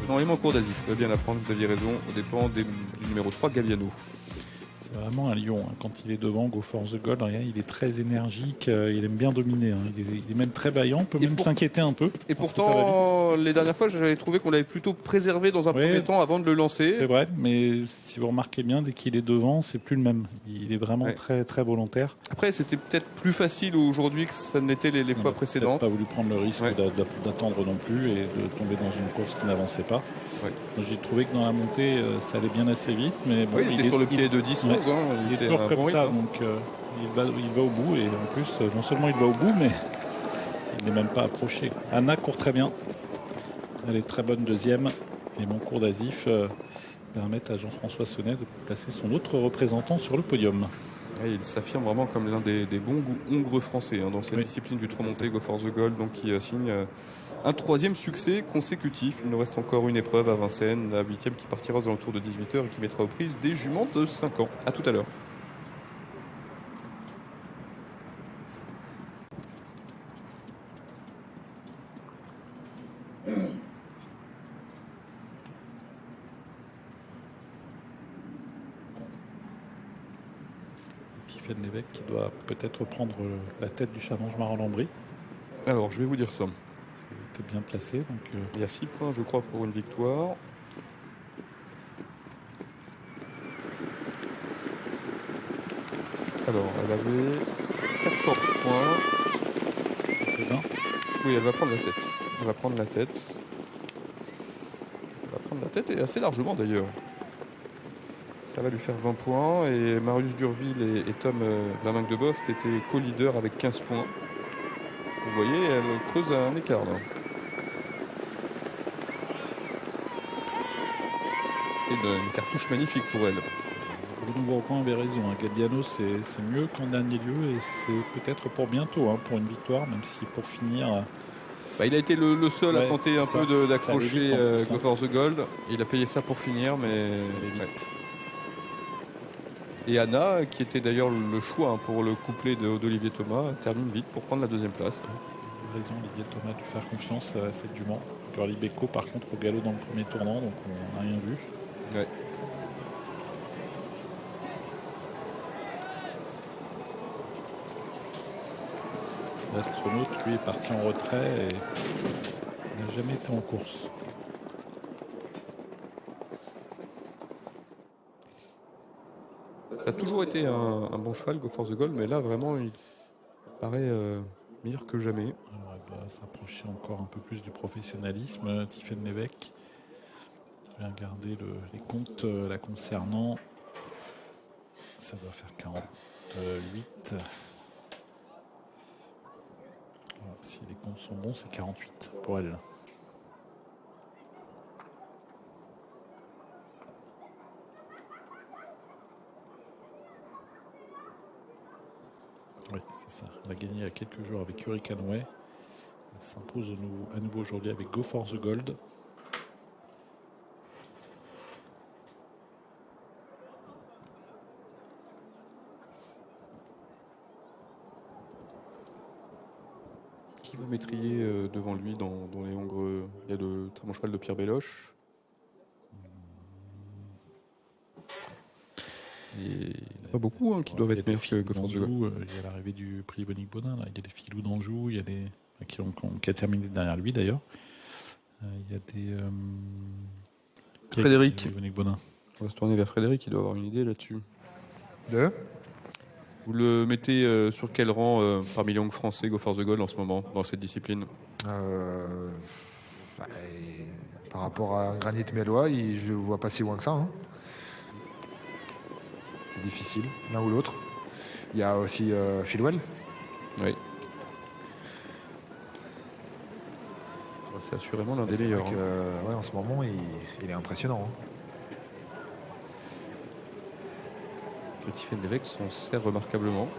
Normalement en cours d'Asif, faut bien l'apprendre, vous aviez raison, au dépend du numéro 3, Gaviano. C'est vraiment un lion. Quand il est devant, Go for the Gold, regarde, il est très énergique, il aime bien dominer. Il est même très vaillant, on peut même s'inquiéter un peu. Et pourtant, les dernières fois, j'avais trouvé qu'on l'avait plutôt préservé dans un premier temps avant de le lancer. C'est vrai, mais si vous remarquez bien, dès qu'il est devant, c'est plus le même. Il est vraiment très, très volontaire. Après, c'était peut-être plus facile aujourd'hui que ça n'était les fois précédentes. Il n'a pas voulu prendre le risque d'attendre non plus et de tomber dans une course qui n'avançait pas. J'ai trouvé que dans la montée, ça allait bien assez vite. Mais bon, il était sur le pied de 10-11. Il est toujours comme ça, donc il va au bout. Et en plus, non seulement il va au bout, mais il n'est même pas approché. Anna court très bien. Elle est très bonne deuxième. Et mon cours d'Asif permet à Jean-François Sonnet de placer son autre représentant sur le podium. Et il s'affirme vraiment comme l'un des bons hongres français dans cette discipline du 3 monté Go for the Gold, donc qui signe un 3e succès consécutif. Il nous reste encore une épreuve à Vincennes, la 8e qui partira aux alentours de 18h et qui mettra aux prises des juments de 5 ans. A tout à l'heure. Tiffaine Lévesque qui doit peut-être prendre la tête du challenge Marolles-en-Brie. Alors, je vais vous dire ça. Il était bien placé. Donc, il y a 6 points, je crois, pour une victoire. Alors, elle avait 14 points. C'est bien. Oui, elle va prendre la tête. Elle va prendre la tête. Elle va prendre la tête, et assez largement d'ailleurs. Ça va lui faire 20 points. Et Marius Durville et Tom Vlaminck de Bost étaient co-leaders avec 15 points. Vous voyez, elle creuse un écart là. C'était une cartouche magnifique pour elle. Bruno Bourgoin avait raison. Gabiano, c'est mieux qu'en dernier lieu. Et c'est peut-être pour bientôt, pour une victoire, même si pour finir... il a été le seul à tenter un peu d'accrocher Go for the Gold. Il a payé ça pour finir, mais... Et Anna, qui était d'ailleurs le choix pour le couplet d'Olivier Thomas, termine vite pour prendre la 2e place. Raison, Olivier Thomas a dû faire confiance à cette jument. Girly Beko, par contre, au galop dans le premier tournant, donc on n'a rien vu. Ouais. L'astronaute, lui, est parti en retrait et n'a jamais été en course. Ça a toujours été un bon cheval, Go for the Gold, mais là, vraiment, il paraît meilleur que jamais. Alors, elle doit s'approcher encore un peu plus du professionnalisme. Tiffaine Lévesque. Je vais regarder les comptes la concernant. Ça doit faire 48. Voilà, si les comptes sont bons, c'est 48 pour elle. Oui, c'est ça. Elle a gagné il y a quelques jours avec Hurricane Way. Elle s'impose à nouveau aujourd'hui avec Go for the Gold. Qui vous mettriez devant lui dans les hongres? Il y a de très bons chevals de Pierre Belloche. Il n'y a pas beaucoup qui doivent être meilleurs que Go for the Gold. Il y a l'arrivée du prix Bonique Bonin. Il y a des filous d'Anjou. Il y a des qui a terminé derrière lui d'ailleurs. Il y a des Frédéric. Bonique Bonin. On va se tourner vers Frédéric. Il doit avoir une idée là-dessus. Vous le mettez sur quel rang parmi les hongres français Go for the Gold en ce moment dans cette discipline? Par rapport à un Granit Mélois, je ne vois pas si loin que ça. C'est difficile, l'un ou l'autre. Il y a aussi Philwell. Oui. C'est assurément l'un des meilleurs. En ce moment, il est impressionnant. Les Tiffaine Lévesque s'en sert remarquablement.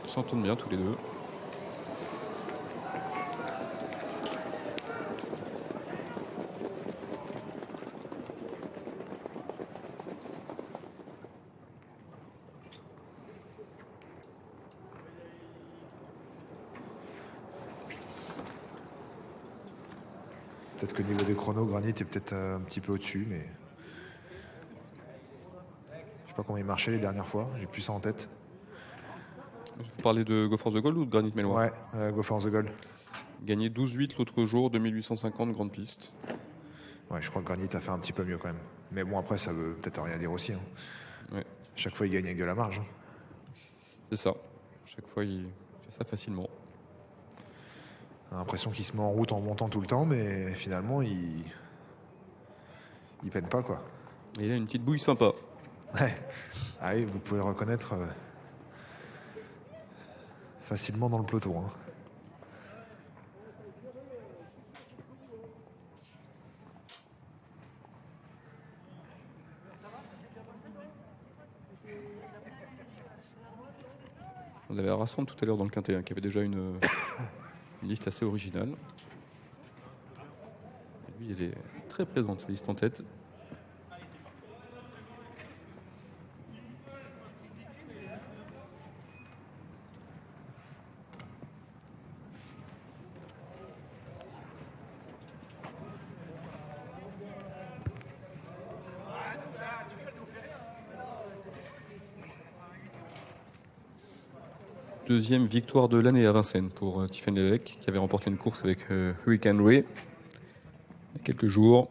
Ils s'entendent bien tous les deux. Peut-être que niveau des chronos, Granit est peut-être un petit peu au-dessus, mais je sais pas comment il marchait les dernières fois. J'ai plus ça en tête. Vous parlez de Go for the Goal ou de Granit Mélois? Ouais, Go for the goal. Gagné 12-8 l'autre jour, 2850 grande piste. Ouais, je crois que Granit a fait un petit peu mieux quand même. Mais bon, après, ça veut peut-être rien dire aussi. Hein. Ouais. Chaque fois, il gagne avec de la marge. Hein. C'est ça. Chaque fois, il fait ça facilement. On a l'impression qu'il se met en route en montant tout le temps, mais finalement, il peine pas, quoi. Et il a une petite bouille sympa. Ouais. Ah oui, vous pouvez le reconnaître facilement dans le peloton. Hein. On avait Rasson tout à l'heure dans le Quintet, hein, qui avait déjà une liste assez originale. Et lui, il est très présent, sa liste en tête. Deuxième victoire de l'année à Vincennes pour Tiffen Lévesque, qui avait remporté une course avec Hurricane Ray il y a quelques jours.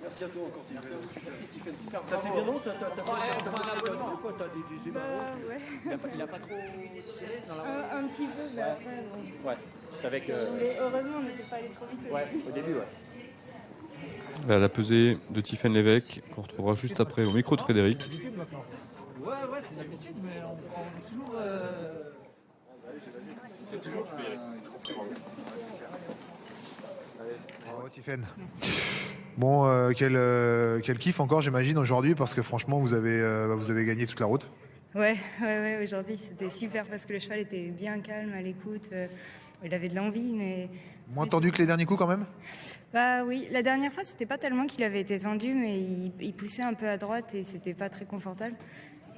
Merci à toi encore. Merci Tiffen, super. Ça c'est bien non? T'as des Ouais. Il a pas trop tiré dans la Un petit peu, mais après, bon. Ouais, tu savais que. Mais heureusement, on n'était pas allé trop vite. Ouais, au début, ouais. Voilà la pesée de Tiffen Lévesque, qu'on retrouvera juste après au micro de Frédéric. Ouais, c'est l'habitude, mais on est toujours. C'est toujours. Bravo, Tiffen. Bon, quel kiff encore, j'imagine, aujourd'hui, parce que franchement, vous avez gagné toute la route. Ouais, aujourd'hui c'était super parce que le cheval était bien calme, à l'écoute. Il avait de l'envie, mais. Moins tendu que les derniers coups, quand même. Bah oui, la dernière fois c'était pas tellement qu'il avait été tendu, mais il poussait un peu à droite et c'était pas très confortable.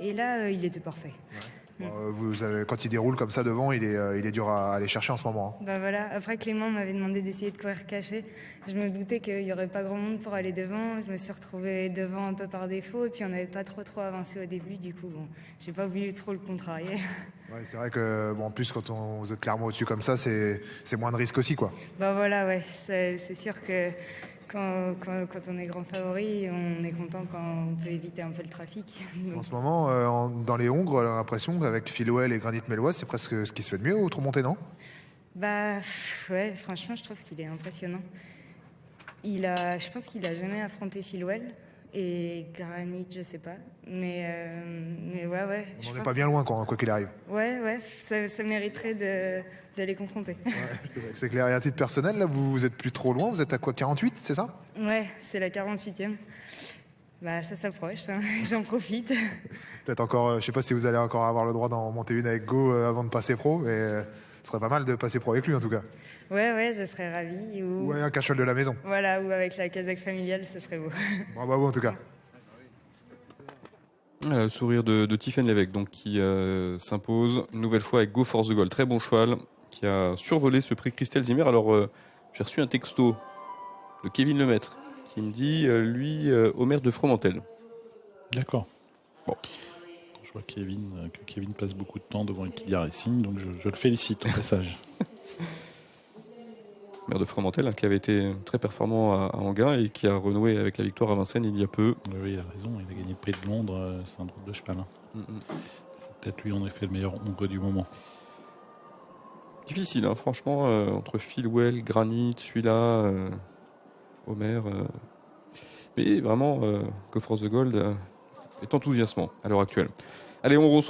Et là, il était parfait. Quand il déroule comme ça devant, il est dur à aller chercher en ce moment. Hein. Bah voilà. Après, Clément m'avait demandé d'essayer de courir caché. Je me doutais qu'il n'y aurait pas grand monde pour aller devant. Je me suis retrouvée devant un peu par défaut et puis on n'avait pas trop avancé au début. Du coup, bon, j'ai pas voulu trop le contrarier. Ouais, c'est vrai que en plus quand vous êtes clairement au-dessus comme ça, c'est moins de risque aussi, quoi. Bah voilà, ouais. C'est sûr que quand on est grand favori, on est content quand on peut éviter un peu le trafic. En ce moment, dans les Hongres, on a l'impression qu'avec Philwell et Granit Mélois, c'est presque ce qui se fait de mieux au Tourmontais, non? Bah ouais, franchement, je trouve qu'il est impressionnant. Je pense qu'il a jamais affronté Philwell et Granit, je sais pas. Mais ouais. On n'en est pas bien loin, quoi qu'il arrive. Ouais, ça mériterait de les confronter. Ouais, c'est clair. Et à titre personnel, là, vous êtes plus trop loin. Vous êtes à quoi, 48, c'est ça? Ouais, c'est la 48e. Bah ça s'approche, hein. J'en profite. Peut-être encore, je sais pas si vous allez encore avoir le droit d'en monter une avec Go avant de passer pro, mais ce serait pas mal de passer pro avec lui en tout cas. Ouais, je serais ravie. Ou un cache-cheval de la maison. Voilà, ou avec la Kazakh familiale, ce serait beau. Bravo en tout cas. Voilà, le sourire de Tiffen Lévesque, donc, qui s'impose une nouvelle fois avec Go for the Goal. Très bon cheval, qui a survolé ce prix Christelle Zimmer. Alors, j'ai reçu un texto de Kevin Lemaître, qui me dit, lui, au maire de Fromentel. D'accord. Bon. Je vois que Kevin passe beaucoup de temps devant Equidia Racing, donc je le félicite au passage. Maire de Fromentel, hein, qui avait été très performant à Anguin et qui a renoué avec la victoire à Vincennes il y a peu. Oui, il a raison, il a gagné le prix de Londres, c'est un drôle de cheval. Hein. C'est peut-être lui en effet le meilleur Hongre du moment. Difficile, hein, franchement, entre Philwell, Granit, celui-là, Homer. Mais vraiment, Coffre of the Gold est enthousiasmant à l'heure actuelle. Allez, on se